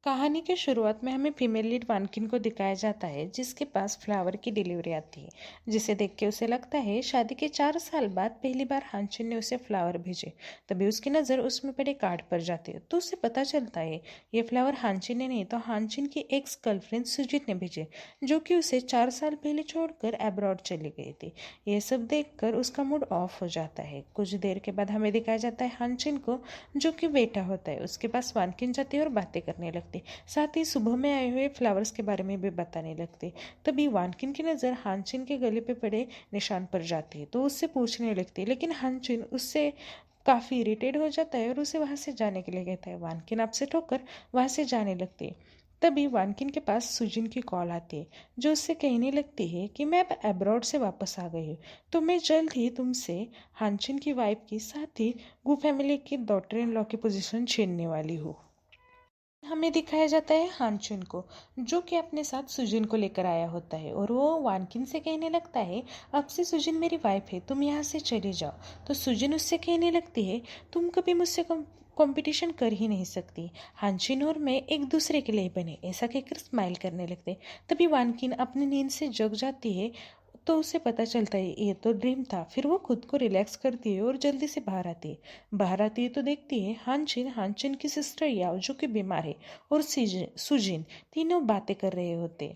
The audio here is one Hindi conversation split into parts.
कहानी की शुरुआत में हमें फीमेल लीड वानकिन को दिखाया जाता है जिसके पास फ्लावर की डिलीवरी आती है, जिसे देख के उसे लगता है शादी के 4 साल बाद पहली बार हानचिन ने उसे फ्लावर भेजे। तभी उसकी नज़र उसमें पड़े कार्ड पर जाती है तो उसे पता चलता है ये फ्लावर हानचिन ने नहीं तो हानचिन की एक्स गर्लफ्रेंड सुजीत ने भेजे, जो कि उसे 4 साल पहले छोड़कर अब्रॉड चली गई थी। ये सब देखकर उसका मूड ऑफ हो जाता है। कुछ देर के बाद हमें दिखाया जाता है हानचिन को, जो कि बेटा होता है। उसके पास वानकिन जाती है और बातें करने लगती, साथ ही सुबह में आए हुए फ्लावर्स के बारे में भी बताने लगते। तभी वानकिन की नज़र हानचिन के गले पे पड़े निशान पर जाती है तो उससे पूछने लगती है, लेकिन हानचिन उससे काफ़ी इरिटेट हो जाता है और उसे वहाँ से जाने के लिए कहता है। वानकिन आपसे ठोकर वहाँ से जाने लगती है। तभी वानकिन के पास सुजिन की कॉल आती है, जो उससे कहने लगती है कि मैं अब अब्रॉड से वापस आ गई हूँ, तो मैं जल्द ही तुमसे हानचिन की वाइफ की साथ ही गु फैमिली की डॉटर इन लॉ की पोजीशन छीनने वाली हूँ। हमें दिखाया जाता है हानचुन को, जो कि अपने साथ सुजिन को लेकर आया होता है और वो वानकिन से कहने लगता है अब से सुजिन मेरी वाइफ है, तुम यहाँ से चले जाओ। तो सुजिन उससे कहने लगती है तुम कभी मुझसे कंपटीशन कर ही नहीं सकती, हानचिन और मैं एक दूसरे के लिए बने, ऐसा कहकर स्माइल करने लगते। तभी वानकिन अपनी नींद से जग जाती है तो उसे पता चलता है ये तो ड्रीम था। फिर वो खुद को रिलैक्स करती है और जल्दी से बाहर आती है तो देखती है हानचिन हानचिन की सिस्टर याओ, जो कि बीमार है, और सुजिन तीनों बातें कर रहे होते।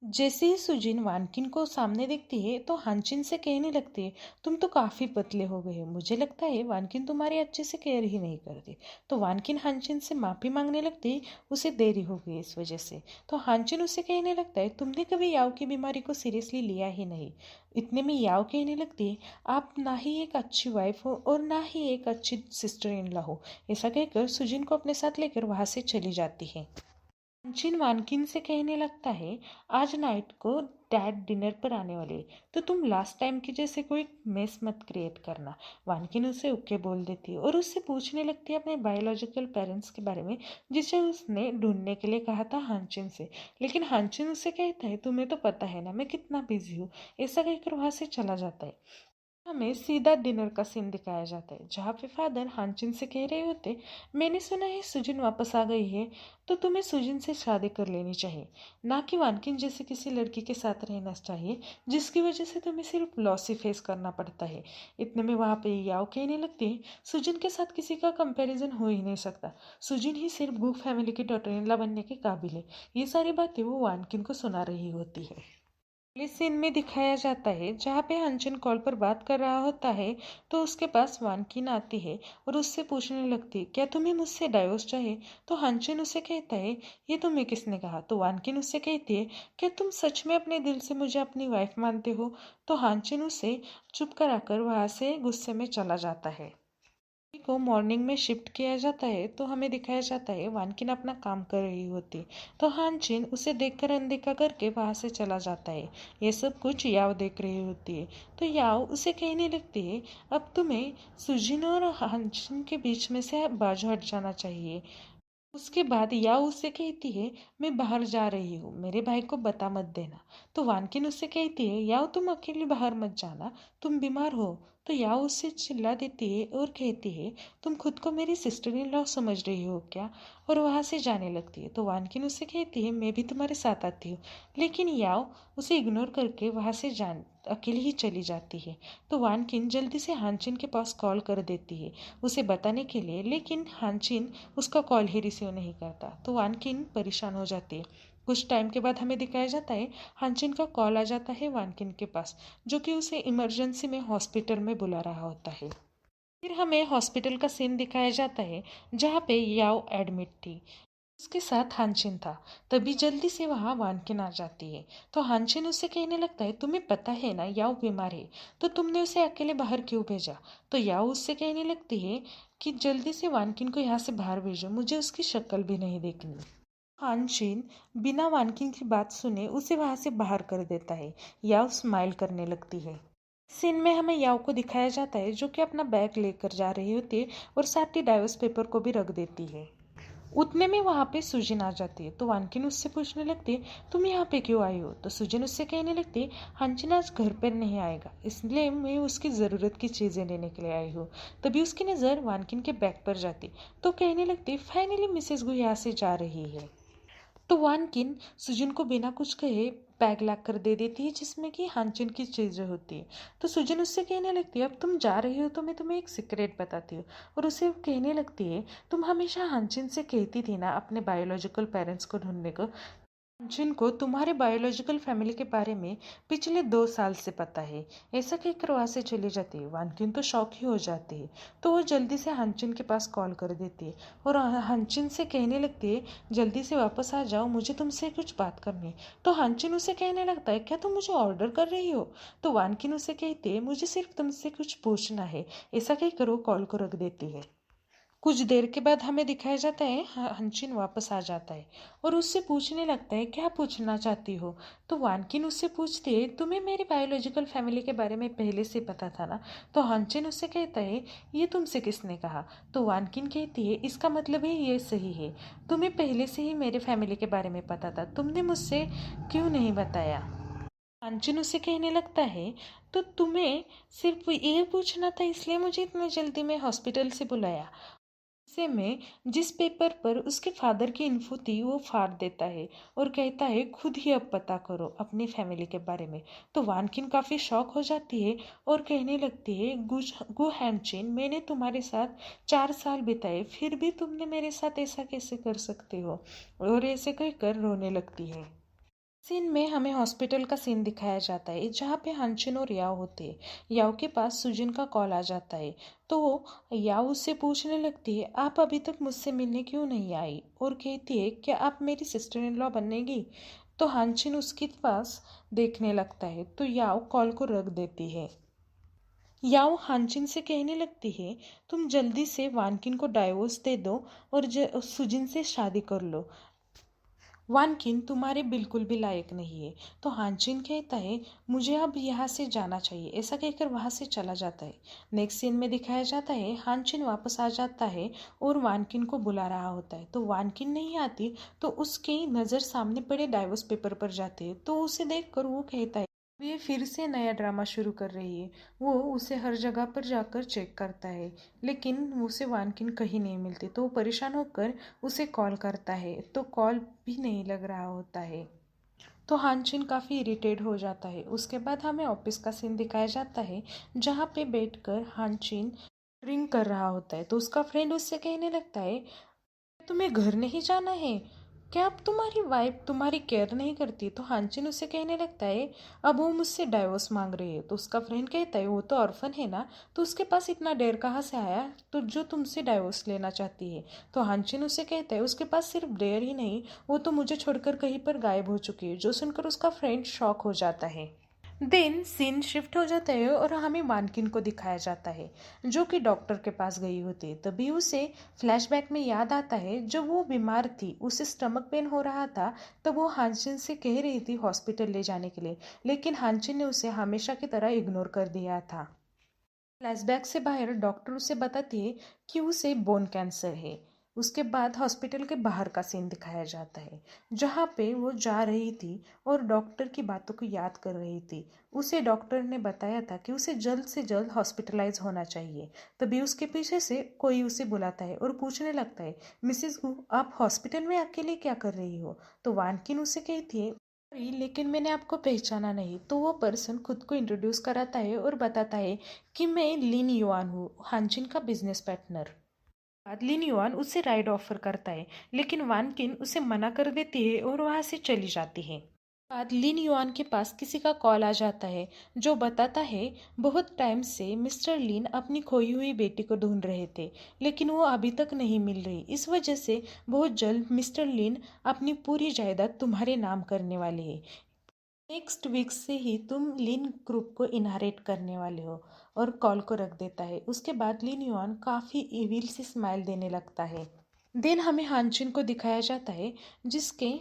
जैसे ही सुजिन वानकिन को सामने देखती है तो हानचिन से कहने लगती है तुम तो काफी पतले हो गए हो, मुझे लगता है वानकिन तुम्हारी अच्छे से केयर ही नहीं करती। तो वानकिन हानचिन से माफी मांगने लगती है, उसे देरी हो गई इस वजह से। तो हानचिन उसे कहने लगता है तुमने कभी याओ की बीमारी को सीरियसली लिया ही नहीं। इतने में याओ कहने लगती है आप ना ही एक अच्छी वाइफ हो और ना ही एक अच्छी सिस्टर इन लॉ हो। ऐसा कहकर सुजिन को अपने साथ लेकर वहां से चली जाती है। हानचिन वानकिन से कहने लगता है आज नाइट को डैड डिनर पर आने वाले हैं, तो तुम लास्ट टाइम की जैसे कोई मेस मत क्रिएट करना। वानकिन उसे ओके बोल देती है और उससे पूछने लगती है अपने बायोलॉजिकल पेरेंट्स के बारे में, जिसे उसने ढूंढने के लिए कहा था हानचिन से। लेकिन हानचिन उससे कहता है तुम्हें तो पता है ना मैं कितना बिजी हूँ। ऐसा कहकर वहां से चला जाता है। हमें सीधा डिनर का सीन दिखाया जाता है, जहाँ पे फादर हानचिन से कह रहे होते मैंने सुना है सुजिन वापस आ गई है, तो तुम्हें सुजिन से शादी कर लेनी चाहिए, ना कि वानकिन जैसे किसी लड़की के साथ रहना चाहिए जिसकी वजह से तुम्हें सिर्फ लॉस ही फेस करना पड़ता है। इतने में वहाँ पे याओ कहने लगती है सुजिन के साथ किसी का कंपैरिजन हो ही नहीं सकता, सुजिन ही सिर्फ गू फैमिली की डॉटर इन लॉ बनने के काबिल है। ये सारी बातें वो वानकिन को सुना रही होती है। अगले सीन में दिखाया जाता है जहाँ पे अंचन कॉल पर बात कर रहा होता है तो उसके पास वानकिन आती है और उससे पूछने लगती है क्या तुम्हें मुझसे डाइवोर्स चाहिए। तो हानचिन उसे कहता है ये तुम्हें किसने कहा। तो वानकिन उससे कहती है क्या तुम सच में अपने दिल से मुझे अपनी वाइफ मानते हो। तो हानचिन उसे चुप कराकर वहां से गुस्से में चला जाता है। को मॉर्निंग में शिफ्ट किया जाता है तो हमें दिखाया जाता है वानकिन अपना काम कर रही होती, तो हानचिन उसे देखकर अनदेखा करके वहां से चला जाता है। ये सब कुछ याव देख रही होती है तो याव उसे कहने लगती है अब तुम्हें सुजिन और हानचिन के बीच में से बाजू हट जाना चाहिए। उसके बाद याओ उससे कहती है मैं बाहर जा रही हूँ, मेरे भाई को बता मत देना। तो वानकिन उससे कहती है याओ तुम अकेले बाहर मत जाना, तुम बीमार हो। तो याओ उससे चिल्ला देती है और कहती है तुम खुद को मेरी सिस्टर इन लॉ समझ रही हो क्या, और वहां से जाने लगती है। तो वानकिन उससे कहती है मैं भी तुम्हारे साथ आती हूँ, लेकिन याओ उसे इग्नोर करके वहां से जान अकेली ही चली जाती है। तो वानकिन जल्दी से हानचिन के पास कॉल कर देती है उसे बताने के लिए, लेकिन हानचिन उसका कॉल ही रिसीव नहीं करता। तो वानकिन परेशान हो जाती है। कुछ टाइम के बाद हमें दिखाया जाता है हानचिन का कॉल आ जाता है वानकिन के पास, जो कि उसे इमरजेंसी में हॉस्पिटल में बुला रहा होता है। फिर हमें हॉस्पिटल का सीन दिखाया जाता है जहाँ पे याओ एडमिट थी, उसके साथ हानचिन था। तभी जल्दी से वहां वानकिन आ जाती है तो हानचिन उससे कहने लगता है तुम्हें पता है ना याओ बीमार है, तो तुमने उसे अकेले बाहर क्यों भेजा। तो याओ उससे कहने लगती है कि जल्दी से वानकिन को यहाँ से बाहर भेजो, मुझे उसकी शक्ल भी नहीं देखनी। हानचिन बिना वानकिन की बात सुने उसे वहां से बाहर कर देता है। याओ स्माइल करने लगती है। सीन में हमें याओ को दिखाया जाता है जो कि अपना बैग लेकर जा रही होती है और साथ ही डाइवोर्स पेपर को भी रख देती है। उतने में वहाँ पे सुजिन आ जाती है। तो वानकिन उससे पूछने लगती है, तुम यहाँ पे क्यों आई हो? तो सुजिन उससे कहने लगती है, हांचिन आज घर पर नहीं आएगा, इसलिए मैं उसकी ज़रूरत की चीज़ें लेने के लिए आई हूँ। तभी उसकी नज़र वानकिन के बैग पर जाती, तो कहने लगती, फाइनली मिसेस गु यहाँ से जा रही है। तो वानकिन सुजिन को बिना कुछ कहे बैग ला कर दे देती है जिसमें कि हांचिन की चीज़ें होती है। तो सुजिन उससे कहने लगती है, अब तुम जा रही हो तो मैं तुम्हें एक सीक्रेट बताती हूँ। और उसे कहने लगती है, तुम हमेशा हांचिन से कहती थी ना अपने बायोलॉजिकल पेरेंट्स को ढूंढने को, जिनको तुम्हारे बायोलॉजिकल फैमिली के बारे में पिछले 2 साल से पता है। ऐसा कहकर वहाँ से चली जाती है। वानकिन तो शौक ही हो जाती है। तो वो जल्दी से हांचिन के पास कॉल कर देती है और हांचिन से कहने लगती है, जल्दी से वापस आ जाओ, मुझे तुमसे कुछ बात करनी है। तो हांचिन उसे कहने लगता है, क्या तुम मुझे ऑर्डर कर रही हो? तो वानकिन उसे कहती है, मुझे सिर्फ तुमसे कुछ पूछना है। ऐसा कहकर वो कॉल को रख देती है। कुछ देर के बाद हमें दिखाया जाता है हंचिन वापस आ जाता है और उससे पूछने लगता है, क्या पूछना चाहती हो? तो वानकिन उससे पूछती है, तुम्हें मेरी बायोलॉजिकल फैमिली के बारे में पहले से पता था ना? तो हंचिन उससे कहता है, ये तुमसे किसने कहा? तो वानकिन कहती है, इसका मतलब है ये सही है, तुम्हें पहले से ही मेरे फैमिली के बारे में पता था, तुमने मुझसे क्यों नहीं बताया? हंचिन उसे कहने लगता है, तो तुम्हें सिर्फ ये पूछना था, इसलिए मुझे इतनी जल्दी में हॉस्पिटल से बुलाया। ऐसे में जिस पेपर पर उसके फादर की इन्फो थी वो फाड़ देता है और कहता है, खुद ही अब पता करो अपनी फैमिली के बारे में। तो वानकिन काफ़ी शॉक हो जाती है और कहने लगती है, गु हैंचिन, मैंने तुम्हारे साथ 4 साल बिताए, फिर भी तुमने मेरे साथ ऐसा कैसे कर सकते हो? और ऐसे कहकर रोने लगती है। सीन में हमें हॉस्पिटल का सीन दिखाया जाता है जहाँ पे हांचिन और याओ होते हैं। याओ के पास सुजिन का कॉल आ जाता है। तो याओ उससे पूछने लगती है, आप अभी तक मुझसे मिलने क्यों नहीं आई? और कहती है, क्या आप मेरी सिस्टर इन लॉ बनेगी? तो हांचिन उसके पास देखने लगता है तो याओ कॉल को रख देती है। याओ हांचिन से कहने लगती है, तुम जल्दी से वानकिन को डाइवोर्स दे दो और सुजिन से शादी कर लो, वानकिन तुम्हारे बिल्कुल भी लायक नहीं है। तो हांचिन कहता है, मुझे अब यहाँ से जाना चाहिए। ऐसा कहकर वहाँ से चला जाता है। नेक्स्ट सीन में दिखाया जाता है हांचिन वापस आ जाता है और वानकिन को बुला रहा होता है। तो वानकिन नहीं आती तो उसकी नज़र सामने पड़े डाइवोर्स पेपर पर जाती है। तो उसे देखकर वो कहता है, ये फिर से नया ड्रामा शुरू कर रही है। वो उसे हर जगह पर जाकर चेक करता है लेकिन उसे वानकिन कहीं नहीं मिलती। तो वो परेशान होकर उसे कॉल करता है तो कॉल भी नहीं लग रहा होता है। तो हांचिन काफ़ी इरिटेट हो जाता है। उसके बाद हमें ऑफिस का सीन दिखाया जाता है जहाँ पे बैठकर हांचिन ड्रिंक कर रहा होता है। तो उसका फ्रेंड उससे कहने लगता है, तुम्हें घर नहीं जाना है क्या? अब तुम्हारी वाइफ तुम्हारी केयर नहीं करती? तो हांचिन उससे कहने लगता है, अब वो मुझसे डाइवोर्स मांग रही है। तो उसका फ्रेंड कहता है, वो तो ऑर्फन है ना, तो उसके पास इतना डेर कहाँ से आया तो जो तुमसे डाइवोर्स लेना चाहती है? तो हांचिन उससे कहता है, उसके पास सिर्फ डेयर ही नहीं, वो तो मुझे छोड़कर कहीं पर गायब हो चुकी है। जो सुनकर उसका फ्रेंड शॉक हो जाता है। देन सीन शिफ्ट हो जाता है और हमें मानकिन को दिखाया जाता है जो कि डॉक्टर के पास गई होती है। तभी उसे फ्लैशबैक में याद आता है जब वो बीमार थी, उसे स्टमक पेन हो रहा था, तब वो हांचिन से कह रही थी हॉस्पिटल ले जाने के लिए, लेकिन हांचिन ने उसे हमेशा की तरह इग्नोर कर दिया था। फ्लैशबैक से बाहर डॉक्टर उसे बताती है कि उसे बोन कैंसर है। उसके बाद हॉस्पिटल के बाहर का सीन दिखाया जाता है जहाँ पे वो जा रही थी और डॉक्टर की बातों को याद कर रही थी। उसे डॉक्टर ने बताया था कि उसे जल्द से जल्द हॉस्पिटलाइज होना चाहिए। तभी उसके पीछे से कोई उसे बुलाता है और पूछने लगता है, मिसेस गु, आप हॉस्पिटल में अकेले क्या कर रही हो? तो वानकिन उसे कहती है, सॉरी लेकिन मैंने आपको पहचाना नहीं। तो वो पर्सन खुद को इंट्रोड्यूस कराता है और बताता है कि मैं लिन युआन हूँ, हांचिन का बिजनेस पार्टनर। बाद लिन युआन उसे राइड ऑफर करता है लेकिन वानकिन उसे मना कर देती है और वहाँ से चली जाती है। बाद लिन युआन के पास किसी का कॉल आ जाता है जो बताता है, बहुत टाइम से मिस्टर लिन अपनी खोई हुई बेटी को ढूंढ रहे थे लेकिन वो अभी तक नहीं मिल रही। इस वजह से बहुत जल्द मिस्टर लिन अपनी पूरी जायदाद तुम्हारे नाम करने वाले हैं। नेक्स्ट वीक से ही तुम लिन ग्रुप को इनहेरिट करने वाले हो। और कॉल को रख देता है। उसके बाद लिन युआन काफ़ी इविल सी स्माइल देने लगता है। देन हमें हानचिन को दिखाया जाता है जिसके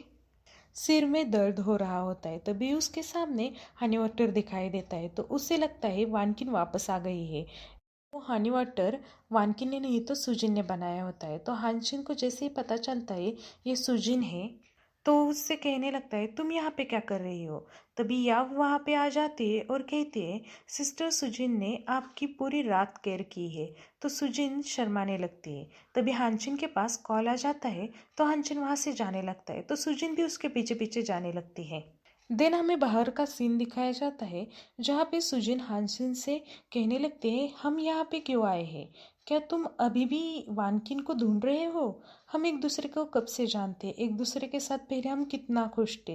सिर में दर्द हो रहा होता है। तभी उसके सामने हनी वाटर दिखाई देता है तो उसे लगता है वानकिन वापस आ गई है। वो हनी वाटर वानकिन ने नहीं तो सुजिन ने बनाया होता है। तो हानचिन को जैसे ही पता चलता है ये सुजिन है, तो उससे कहने लगता है तुम यहाँ पे क्या कर रही हो। तभी याव वहाँ पे आ जाती है और कहती है सिस्टर सुजिन ने आपकी पूरी रात केयर की है। तो सुजिन शर्माने लगती है। तभी हानचिन के पास कॉल आ जाता है, तो हानचिन वहाँ से जाने लगता है, तो सुजिन भी उसके पीछे पीछे जाने लगती है। देन हमें बाहर का सीन दिखाया जाता है, जहाँ पे सुजिन हानसिन से कहने लगते हैं हम यहाँ पे क्यों आए हैं, क्या तुम अभी भी वानकिन को ढूंढ रहे हो। हम एक दूसरे को कब से जानते हैं, एक दूसरे के साथ पहले हम कितना खुश थे,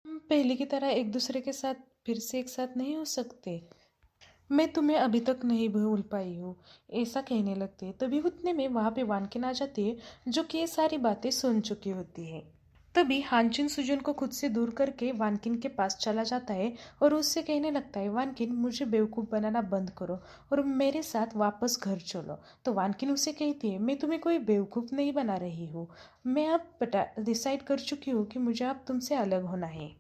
हम पहले की तरह एक दूसरे के साथ फिर से एक साथ नहीं हो सकते। मैं तुम्हें अभी तक नहीं भूल पाई हूँ, ऐसा कहने लगते हैं। तभी उतने में वहाँ पे वानकिन आ जाती है, जो कि ये सारी बातें सुन चुकी होती है। तभी हानचिन सुजन को खुद से दूर करके वानकिन के पास चला जाता है और उससे कहने लगता है वानकिन मुझे बेवकूफ़ बनाना बंद करो और मेरे साथ वापस घर चलो। तो वानकिन उसे कहती है मैं तुम्हें कोई बेवकूफ़ नहीं बना रही हूँ, मैं अब डिसाइड कर चुकी हूँ कि मुझे अब तुमसे अलग होना है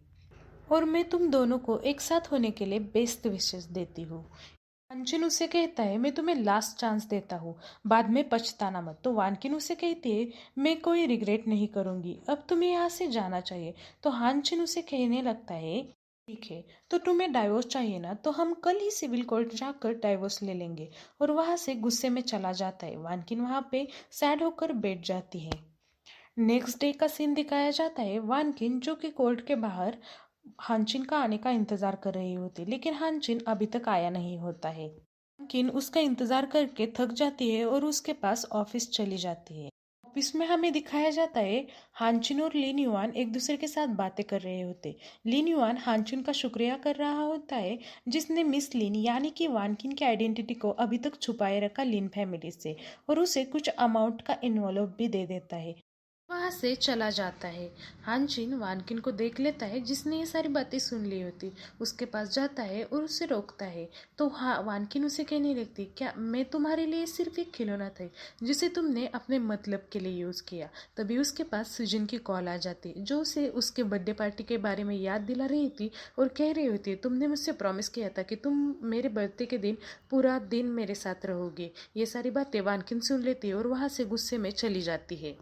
और मैं तुम दोनों को एक साथ होने के लिए बेस्ट विशेष देती हूँ। वानकिन उसे कहता है मैं तुम्हें लास्ट चांस देता हूँ, बाद में पछताना मत। तो वानकिन उसे कहती है मैं कोई रिग्रेट नहीं करूंगी, अब तुम्हें यहाँ से जाना चाहिए। तो हानचिन उसे कहने लगता है ठीक है, तो तुम्हें डाइवोर्स चाहिए ना, तो हम कल ही सिविल कोर्ट जाकर डाइवोर्स ले लेंगे। और वहां से गुस्से में चला जाता है। वानकिन वहां पे सैड होकर बैठ जाती है। नेक्स्ट डे का सीन दिखाया जाता है, वानकिन जो कि कोर्ट के बाहर हानचिन का आने का इंतजार कर रही होती, लेकिन हानचिन अभी तक आया नहीं होता है। हानचिन उसका इंतजार करके थक जाती है और उसके पास ऑफिस चली जाती है। ऑफिस में हमें दिखाया जाता है हानचिन और लिन युआन एक दूसरे के साथ बातें कर रहे होते। लिन युआन हानचिन का शुक्रिया कर रहा होता है, जिसने मिस लिन यानी कि वानकिन की आइडेंटिटी को अभी तक छुपाए रखा लिन फैमिली से, और उसे कुछ अमाउंट का इन्वॉल्व भी दे देता है। वहां से चला जाता है। हानचिन वानकिन को देख लेता है, जिसने ये सारी बातें सुन ली होती, उसके पास जाता है और उसे रोकता है। तो हाँ, वानकिन उसे कहने लगती क्या मैं तुम्हारे लिए सिर्फ एक खिलौना था जिसे तुमने अपने मतलब के लिए यूज किया। तभी उसके पास सुजिन की कॉल आ जाती, जो उसे उसके बर्थडे पार्टी के बारे में याद दिला रही थी और कह रही होती तुमने मुझसे प्रॉमिस किया था कि तुम मेरे बर्थडे के दिन पूरा दिन मेरे साथ रहोगे। ये सारी बातें वानकिन सुन लेती है और वहां से गुस्से में चली जाती है।